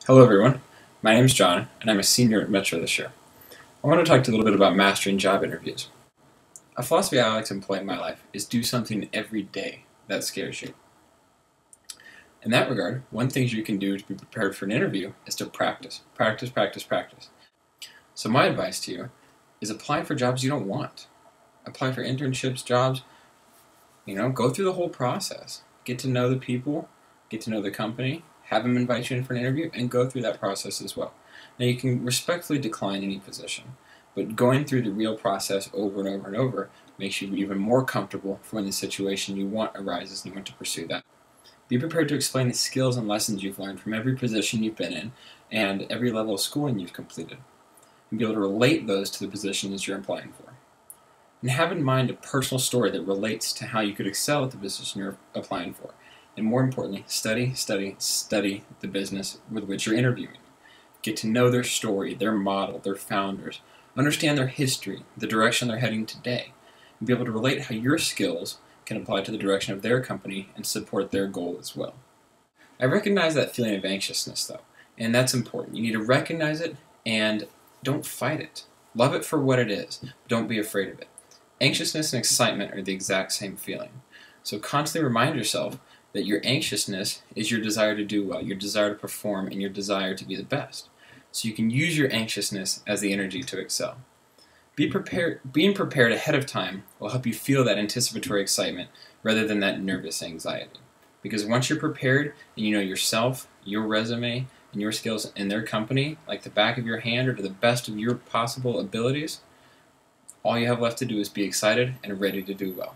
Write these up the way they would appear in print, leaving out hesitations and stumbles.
Hello everyone, my name is John and I'm a senior at Metro this year. I want to talk to you a little bit about mastering job interviews. A philosophy I like to employ in my life is do something every day that scares you. In that regard, one thing you can do to be prepared for an interview is to practice. Practice, practice, practice. So my advice to you is apply for jobs you don't want. Apply for internships, jobs, go through the whole process. Get to know the people, get to know the company, have them invite you in for an interview, and go through that process as well. Now you can respectfully decline any position, but going through the real process over and over and over makes you even more comfortable for when the situation you want arises and you want to pursue that. Be prepared to explain the skills and lessons you've learned from every position you've been in and every level of schooling you've completed, and be able to relate those to the positions you're applying for. And have in mind a personal story that relates to how you could excel at the position you're applying for. And more importantly, study the business with which you're interviewing. Get to know their story, their model, their founders. Understand their history, the direction they're heading today, and be able to relate how your skills can apply to the direction of their company and support their goal as well. I recognize that feeling of anxiousness though, and that's important. You need to recognize it and don't fight it. Love it for what it is, but don't be afraid of it. Anxiousness and excitement are the exact same feeling. So constantly remind yourself that your anxiousness is your desire to do well, your desire to perform, and your desire to be the best. So you can use your anxiousness as the energy to excel. Being prepared ahead of time will help you feel that anticipatory excitement rather than that nervous anxiety. Because once you're prepared and you know yourself, your resume, and your skills in their company like the back of your hand or to the best of your possible abilities, all you have left to do is be excited and ready to do well.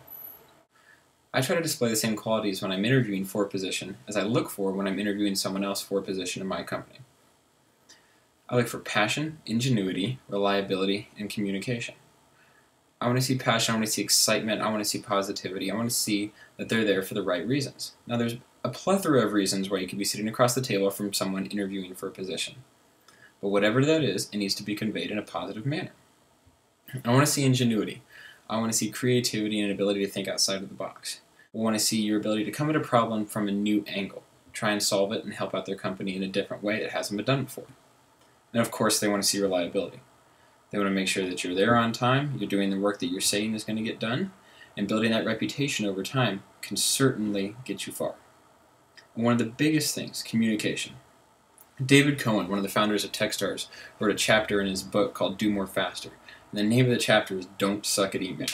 I try to display the same qualities when I'm interviewing for a position as I look for when I'm interviewing someone else for a position in my company. I look for passion, ingenuity, reliability, and communication. I want to see passion, I want to see excitement, I want to see positivity, I want to see that they're there for the right reasons. Now there's a plethora of reasons why you could be sitting across the table from someone interviewing for a position. But whatever that is, it needs to be conveyed in a positive manner. I want to see ingenuity. I want to see creativity and an ability to think outside of the box. I want to see your ability to come at a problem from a new angle, try and solve it and help out their company in a different way that hasn't been done before. And of course, they want to see reliability. They want to make sure that you're there on time, you're doing the work that you're saying is going to get done, and building that reputation over time can certainly get you far. And one of the biggest things, communication. David Cohen, one of the founders of Techstars, wrote a chapter in his book called Do More Faster. And the name of the chapter is Don't Suck at Email.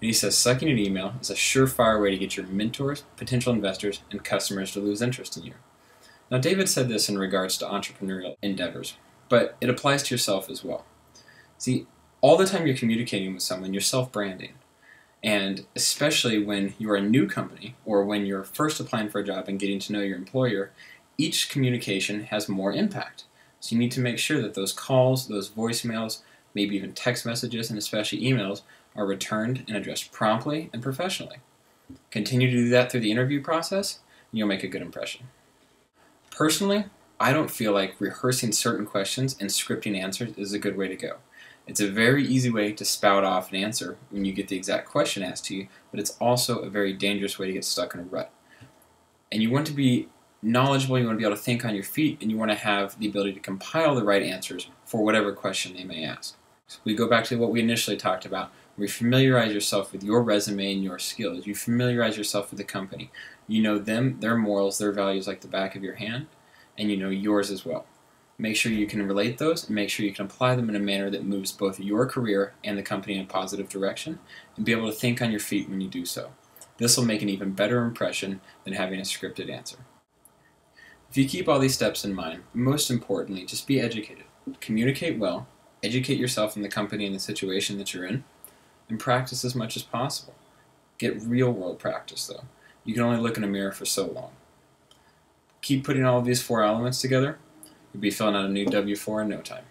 And he says sucking at email is a surefire way to get your mentors, potential investors, and customers to lose interest in you. Now David said this in regards to entrepreneurial endeavors, but it applies to yourself as well. See, all the time you're communicating with someone, you're self-branding. And especially when you're a new company or when you're first applying for a job and getting to know your employer, each communication has more impact. So you need to make sure that those calls, those voicemails, maybe even text messages, and especially emails, are returned and addressed promptly and professionally. Continue to do that through the interview process, and you'll make a good impression. Personally, I don't feel like rehearsing certain questions and scripting answers is a good way to go. It's a very easy way to spout off an answer when you get the exact question asked to you, but it's also a very dangerous way to get stuck in a rut. And you want to be knowledgeable, you want to be able to think on your feet, and you want to have the ability to compile the right answers for whatever question they may ask. So we go back to what we initially talked about. You familiarize yourself with your resume and your skills. You familiarize yourself with the company. You know them, their morals, their values like the back of your hand, and you know yours as well. Make sure you can relate those and make sure you can apply them in a manner that moves both your career and the company in a positive direction, and be able to think on your feet when you do so. This will make an even better impression than having a scripted answer. If you keep all these steps in mind, most importantly, just be educated. Communicate well, educate yourself in the company and the situation that you're in, and practice as much as possible. Get real-world practice, though. You can only look in a mirror for so long. Keep putting all of these 4 elements together, you'll be filling out a new W-4 in no time.